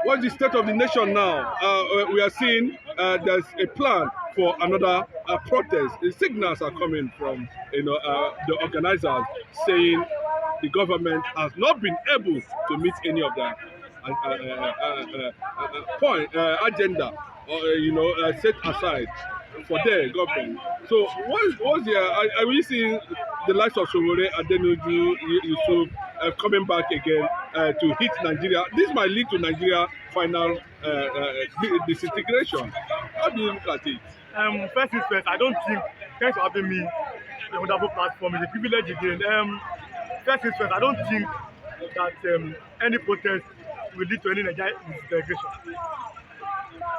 What's the state of the nation now? We are seeing there's a plan for another protest. The signals are coming from the organizers saying the government has not been able to meet any of their agenda or set aside for their government. So what's the are we seeing the likes of Sowore, Adenuju, Yusuf coming back again to hit Nigeria? This might lead to Nigeria final disintegration. How do you look at it? First things first, I don't think, thanks for having me on the wonderful platform. It's a privilege again. First things first, I don't think that any protest will lead to any Nigeria disintegration.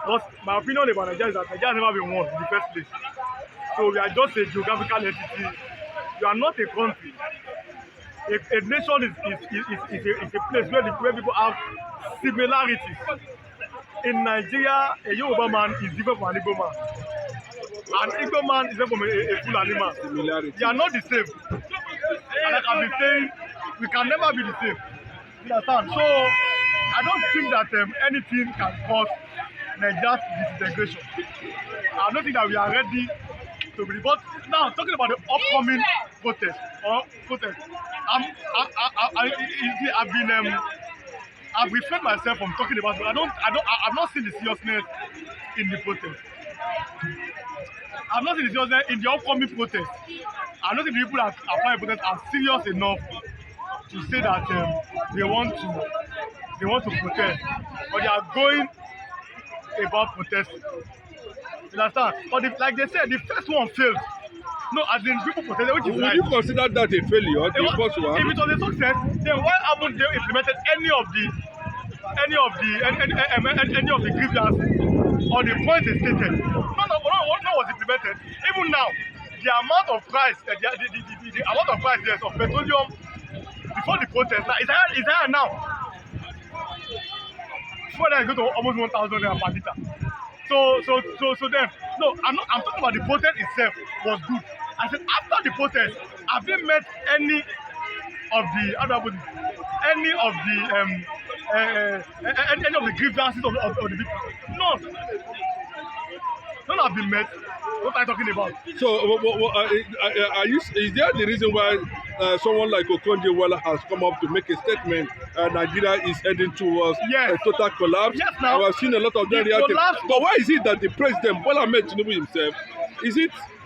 Because my opinion about Nigeria is that Nigeria has never been won in the first place. So we are just a geographical entity. You are not a country. A nation is a place where people have similarities. In Nigeria, a Yoruba man is different from an Igbo man. An Igbo man is different from a Fulani man. Similarity. They are not the same. And like I've been saying, we can never be the same. You understand? So I don't think that anything can cause Nigeria's disintegration. I don't think that we are ready to be. But now talking about the upcoming protest I've refrained myself from talking about it. I've not seen the seriousness in the protest. I've not seen the seriousness in the upcoming protest. I don't think the people that are applying protest are serious enough to say that they want to protest, but they are going about protesting. You understand? But like they said, the first one failed. No, as in people protested, which is right. Would you consider that a failure? If it was a success, then why haven't they implemented any of the grievances or the points they stated? None was implemented. Even now, the amount of price, the amount of price yes, of petroleum before the protest now is higher now. Before that, it go to almost 1,000 naira per liter. So then, no, I'm talking about the protest itself was good. I said after the protest, have they met any of the grievances of the people? None have been met. What are you talking about? So, is there the reason why someone like Okonjo-Iweala has come up to make a statement? Nigeria is heading towards a total collapse. Yes, now. I've seen a lot of them reacting. But why is it that the president, Bola Ahmed Tinubu himself,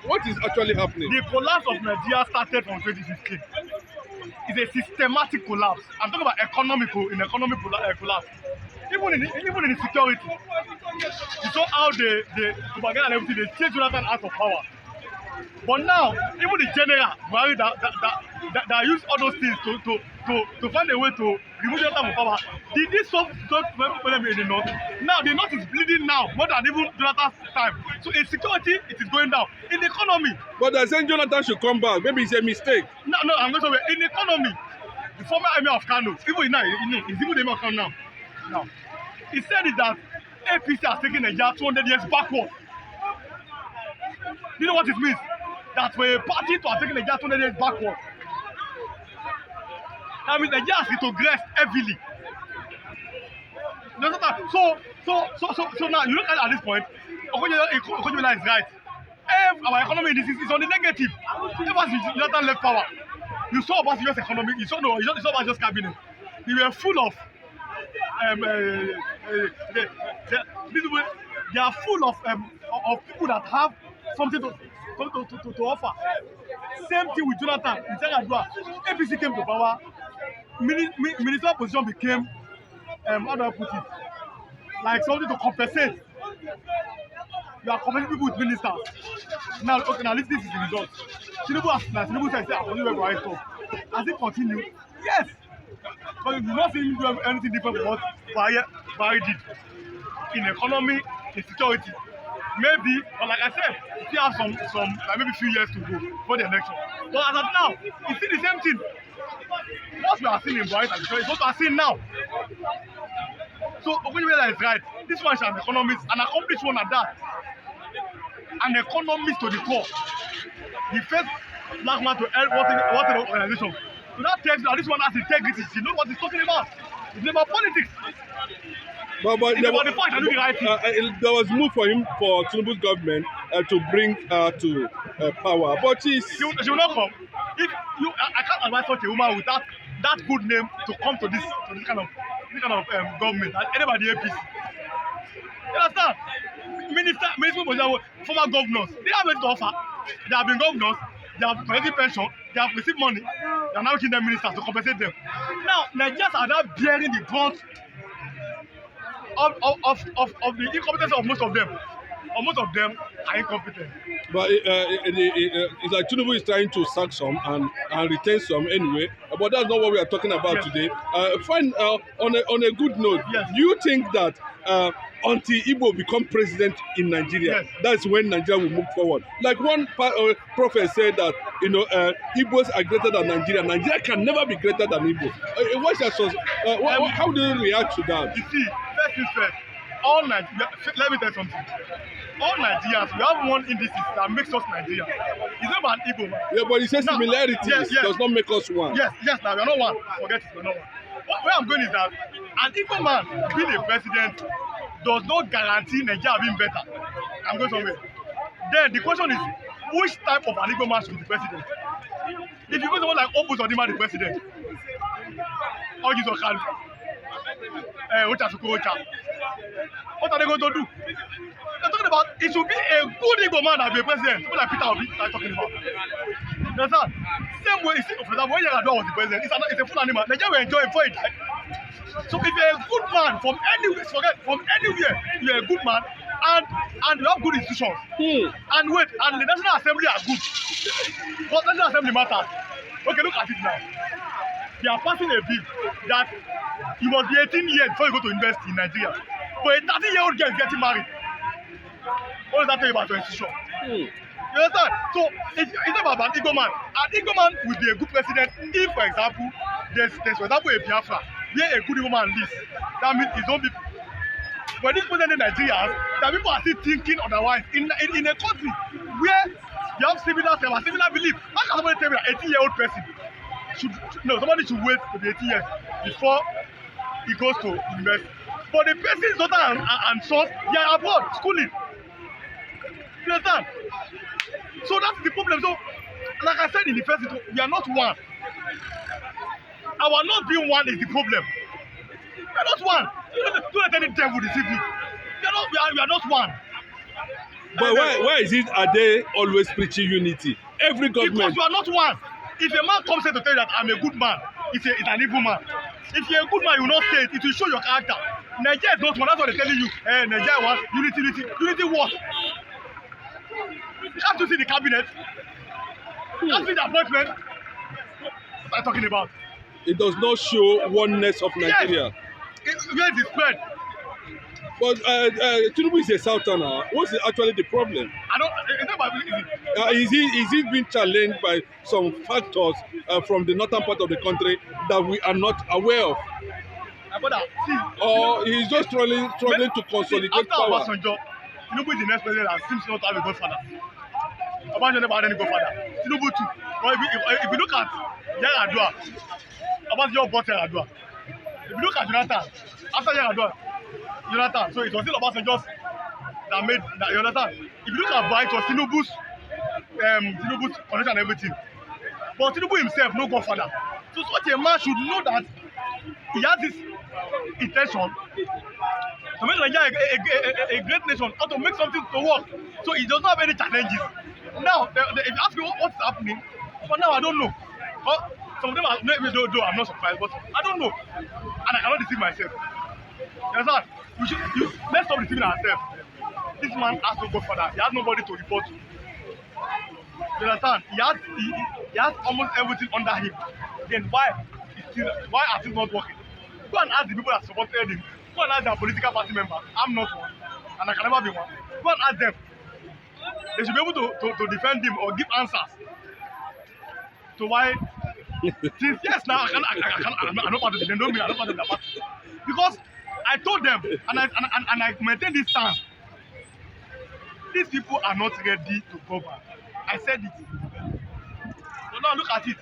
what is actually happening? The collapse of Nigeria started from 2015. It's a systematic collapse. I'm talking about economic collapse. Even in the security. You saw how they propaganda and everything, they changed Jonathan out of power. But now, even the general Buhari that use all those things to find a way to remove Jonathan from power, did this solve problem in the north? Now the north is bleeding now more than even Jonathan's time. So in security, it is going down. In the economy. But they're saying Jonathan should come back. Maybe it's a mistake. No, I'm going to say in the economy, the former emir of Kanu, even now, he's even the emir of Kanu now. Now, he said it that APC has taken Nigeria 200 years backward. You know what it means? That for a party to have taken Nigeria 200 years backward, that means Nigeria has retrogressed heavily. You understand? So now you look at this point, Okonjo-Iweala is right. Our economy is on the negative. Ever since Jonathan left power, you saw about US economy. You saw about just cabinet. They were full of they are full of people that have something to offer. Same thing with Jonathan. APC came to power. Ministerial position became how do I put it? Like something to compensate. You are competing people with ministers. Now, okay, now this is the result. Tinubu said, I continue where I stop. Has it continued? Yes. But you do not see him do anything different from what Buhari did. In economy, in security. Maybe, but like I said, we still have some like maybe few years to go for the election. But as of now, it's still the same thing. What we are seeing in Buhari is what we are seeing now. So Okonjo-Iweala is right. This one is an economist, an accomplished one at that. An economist to the core. The first black man to help what in the organization. to that text that this one has integrity. She knows what he's talking about. It's about politics. But It's about the fact that do the right thing. there was move for him for Tinubu's government to bring her to power, but She will not come. If you, I can't advise such a woman with that good name to come to this kind of government and anybody APC. You understand? Minister, former governors, they have anything to offer. They have been governors, they have collected pension, they have received money, they are now making them ministers to compensate them. Now, Nigerians are now bearing the brunt of the incompetence of most of them. Or most of them are incompetent. But it's like Tinubu is trying to sack some and retain some anyway. But that's not what we are talking about today. On a good note, do you think that until Igbo become president in Nigeria, that's when Nigeria will move forward? Like one prophet said that Igbos are greater than Nigeria. Nigeria can never be greater than Igbo. How do you react to that? You see, first things first. All Nigeria, let me tell you something. All Nigerians, we have one indices that makes us Nigerian. It's not about Igbo, man. Yeah, but he says similarities does not make us one. Yes, now we are not one. Forget it, we are not one. Where I'm going is that an Igbo man being a president does not guarantee Nigeria being better. I'm going somewhere. Then the question is, which type of an Igbo man should be the president? If you go someone like Opus Odima, the president, or Gizo Kalu, what are they going to do? They're talking about it should be a good Igbo man that be a president. People like Peter Obi are talking about. You understand? Same way, for example, when Yaradua was the president, it's a full animal. Nigeria will enjoy it before he died. So if you're a good man from anywhere, you're a good man, and you have good institutions. And the National Assembly are good. But National Assembly matters. Okay, look at it now. They are passing a bill that you must be 18 years before you go to invest in Nigeria. But a 30-year-old girl is getting married. What does that tell you about your institution? You understand? So it's not about an Igbo man. An Igbo man will be a good president if, for example, there's for example a biafra where a good Igbo man lives. That means his own people. But this president in Nigeria, that people are still thinking otherwise. In a country where you have similar belief, how can somebody tell me that 18-year-old person somebody should wait to be 18 years before he goes to university? But the person's daughter and sons, they are abroad schooling. You understand? So that's the problem. So, like I said in the first intro, we are not one. Our not being one is the problem. We are not one. Don't let any devil deceive you. We are not one. But why is it are they always preaching unity? Every government. Because you are not one. If a man comes here to tell you that I'm a good man, it's an evil man. If you're a good man, you will not say it. It will show your character. Nigeria is not one. That's what they're telling you. Nigeria wants unity. Unity what? Can't you see the cabinet? Can't you see the appointment? What are you talking about? It does not show oneness of Nigeria. Yes, where is the spread? But Tinubu is a southerner. What's actually the problem? Is he being challenged by some factors from the northern part of the country that we are not aware of? Or he's just struggling to consolidate power? After Obasanjo, Tinubu is the next president that seems not to have a godfather. Obasanjo never had any godfather. Tinubu too. But if you look at Yaradua, Obasanjo bought Yaradua. If you look at Jonathan, after Yaradua, Jonathan, so it was still Obasanjo that made that, you understand? If you look at Buhari, it was Tinubu's connection and everything. But Tinubu himself, no godfather. So such a man should know that he has this intention to make Nigeria a great nation, or to make something to work. So he does not have any challenges. Now, if you ask me what's happening, for now I don't know. Some of them are maybe though I'm not surprised, but I don't know. And I cannot deceive myself. You understand? Let's stop deceiving ourselves. This man has no godfather. He has nobody to report to. You understand? He has almost everything under him. Then why are things not working? Go and ask the people that supported him. Go and ask their political party members. I'm not one, and I can never be one. Go and ask them. They should be able to defend him or give answers to why. Since yes, now I'm not part of it. They know me. I'm not part of their party because I told them and I maintain this stance. These people are not ready to govern. I said it. So now look at it.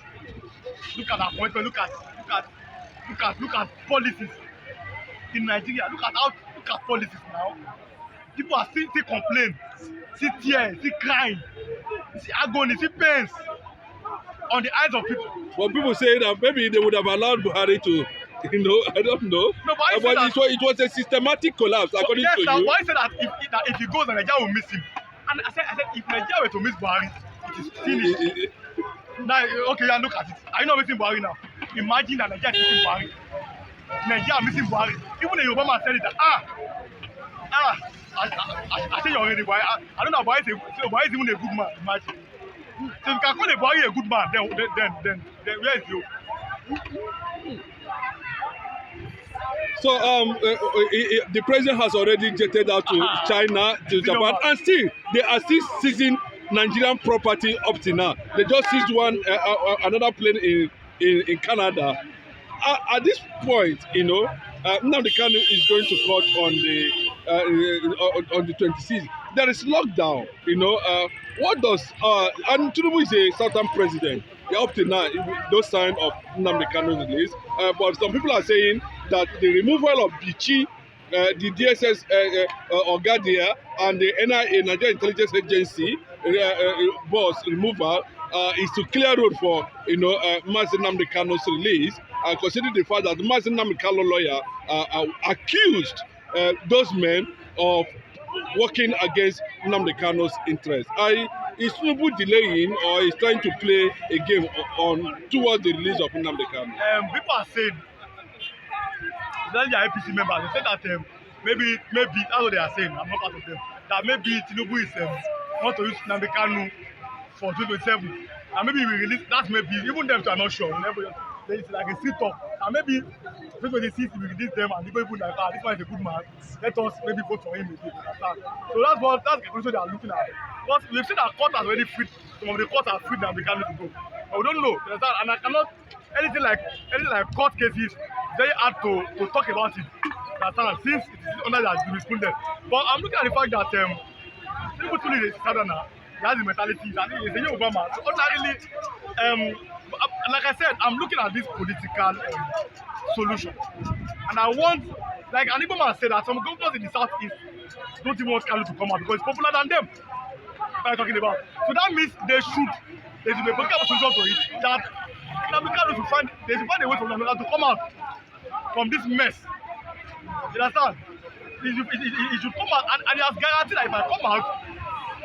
Look at appointment. Look at policies in Nigeria. Look at policies now. People are still complain, see tears, see crying, see agony, see pains on the eyes of people. But people say that maybe they would have allowed Buhari to, I don't know. No, but But it was a systematic collapse, according to you. Why said that if he goes, Nigeria will miss him. And I said if Nigeria were to miss Buhari, it is finished. Now, okay, yeah, look at it. Are you not missing Buhari now? Imagine that Nigeria is missing Buhari. Nigeria missing Buhari. Even the Yoruba man said it that I say you already, Buhari. I don't know, Buhari is even a good man. Imagine. So if you can call a Buhari a good man, then where is you? So the president has already jetted out to China, to Japan, and still they are still seizing Nigerian property up to now. They just seized another plane in Canada. At this point, Nnamdi Kanu is going to court on the 26th. There is lockdown. What does and Tinubu is a southern president. Up to now, no sign of Nnamdi Kanu's release. But some people are saying that the removal of Bichi, the DSS Ogadia, and the NIA, Nigeria Intelligence Agency boss removal is to clear road for Mazi Nnamdi Kanu's release. Considering the fact that the Mazi Nnamdi Kanu lawyer accused those men of working against Nnamdi Kanu's interests. Is Tinubu delaying or is trying to play a game towards the release of Nnamdi Kanu? People are saying, especially the APC members, they say that maybe that's what they are saying. I'm not part of them. That maybe Tinubu is want to use Nnamdi Kanu for 2027, and maybe we release. That's maybe even them are not sure. It's like a sit talk, and maybe 2026 we release them, and people like, this one is a good man. Let us maybe vote for him again. So that's the conclusion they are looking at. But we've seen that court has already freed some of the courts have freed Nnamdi Kanu to go. But we don't know, and I cannot anything like court cases. Very hard to talk about it. Since it is under their jurisprudence. But I'm looking at the fact that people truly is Southerner. He has the mentality, and he's a Yoruba man. So ordinarily, like I said, I'm looking at this political solution, and I want, like an Igbo man said, that some governors in the southeast don't even want Kanu to come out because it's popular than them. What I'm talking about. So that means there should be a political solution to it. That Nnamdi Kanu should find a way for Nnamdi Kanu to come out from this mess. You understand? He should come out, and he has guaranteed that if I come out,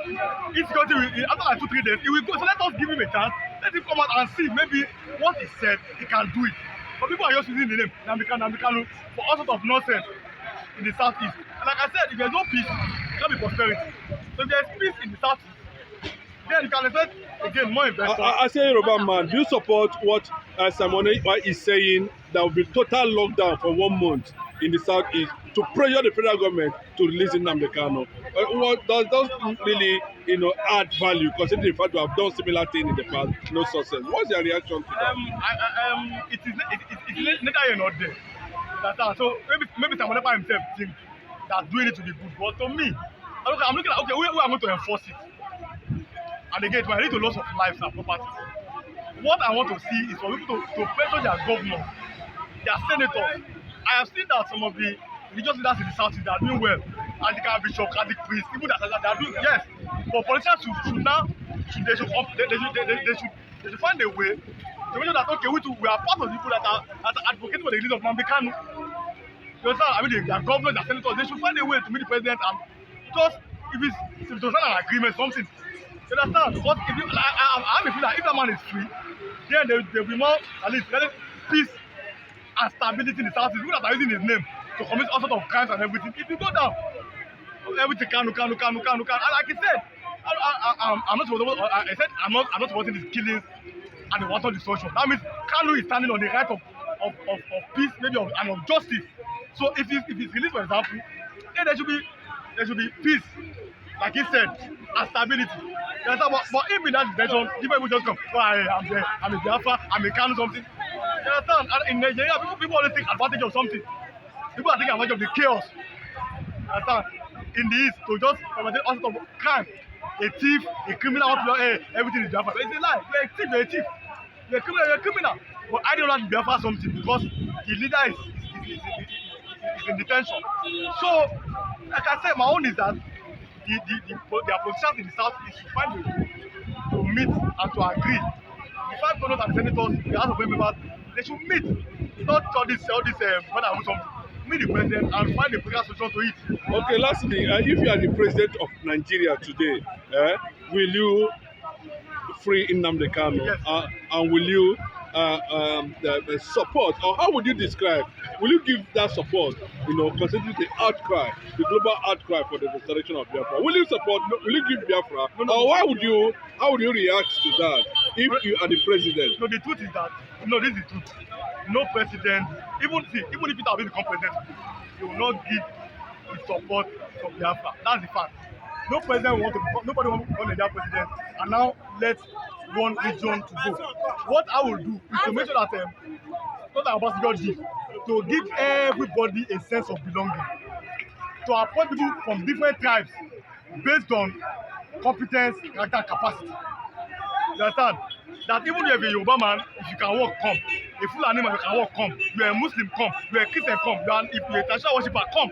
after like 2-3 days, he will go. So let us give him a chance. Let him come out and see maybe what he said, he can do it. But people are just using the name Nnamdi Kanu for all sorts of nonsense in the southeast. And like I said, if there's no peace, there can't be prosperity. So if there's peace in the southeast, then you can expect again more investors. I say, Yoruba man, do you support what Simon is saying? There will be total lockdown for 1 month in the southeast to pressure the federal government to release Nnamdi Kanu. What does really add value, considering the fact we have done similar thing in the past, no success? What's your reaction to that? It is neither here nor there. So maybe Simon himself thinks that doing it to be good, but to me, I'm looking at we are going to enforce it. And again, I need to loss of lives and property. What I want to see is for people to pressure their governors, their senators. I have seen that some of the religious leaders in the south they are doing well. Anglican bishop, Catholic priest, even that they are doing yes. But politicians should find a way to make sure that okay, we are part of the people that are advocating for the release of Nnamdi Kanu. You understand? I mean, their governors, their senators, they should find a way to meet the president and just if it's an agreement, something. You understand? Because I have a feeling that if that man is free, then there will be more at least peace and stability in the southeast. People that are using his name to commit all sorts of crimes and everything. If you go down, everything Kanu. And like I said, I'm not supporting these killings and the water destruction. That means Kanu is standing on the right of peace, maybe and of justice. So if he's released, for example, then there should be peace, like he said, and stability. But if in that detention, people just come, I'm a biafra, I'm a Kanu something. You understand? And in Nigeria, people always take advantage of something. People are taking advantage of the chaos. You understand? In the East, to just commit all sorts of crime. A thief, a criminal, everything is biafra. It's a lie. You're a thief. You're a criminal. You're a criminal. But I don't like Biafra something because the leader is in detention. So, like I said, my own is that their politicians in the south is to find a way to meet and to agree. The 5 governors and the senators, the House of members, they should meet. Not all this when I do something. Meet the president and find a political solution to it. Okay, lastly, if you are the president of Nigeria today, will you free Nnamdi Kanu? Yes. And will you the support, or how would you describe, will you give that support, considering the outcry, the global outcry for the restoration of Biafra? Will you support, will you give Biafra, or how would you react to that if you are the president? No, the truth is that, this is the truth. No president, even if Peter Obi become president, he will not give his support for Biafra. That's the fact. No president nobody wants to become Nigerian president and now let one region to go. What I will do is to make sure that what Ambassador did, to give everybody a sense of belonging, to appoint people from different tribes based on competence, character, and capacity. You understand? That even if you're a Yoruba man, if you can work, come. A Fulani man, you can work, come. You're a Muslim, come. You're a Christian, come. If you're a traditional worshiper, come.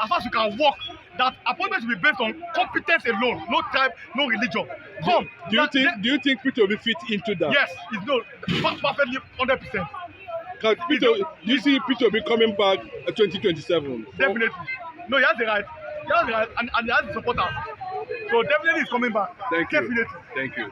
As far as you can work, that appointment will be based on competence alone, no tribe, no religion. Come. Do you think Peter will fit into that? Yes, it's no perfectly 100%. Do you see Peter will be coming back 2027? Definitely. No, he has the right. He has the right, and he has the supporters. So definitely he's coming back. Thank you. Definitely. Thank you.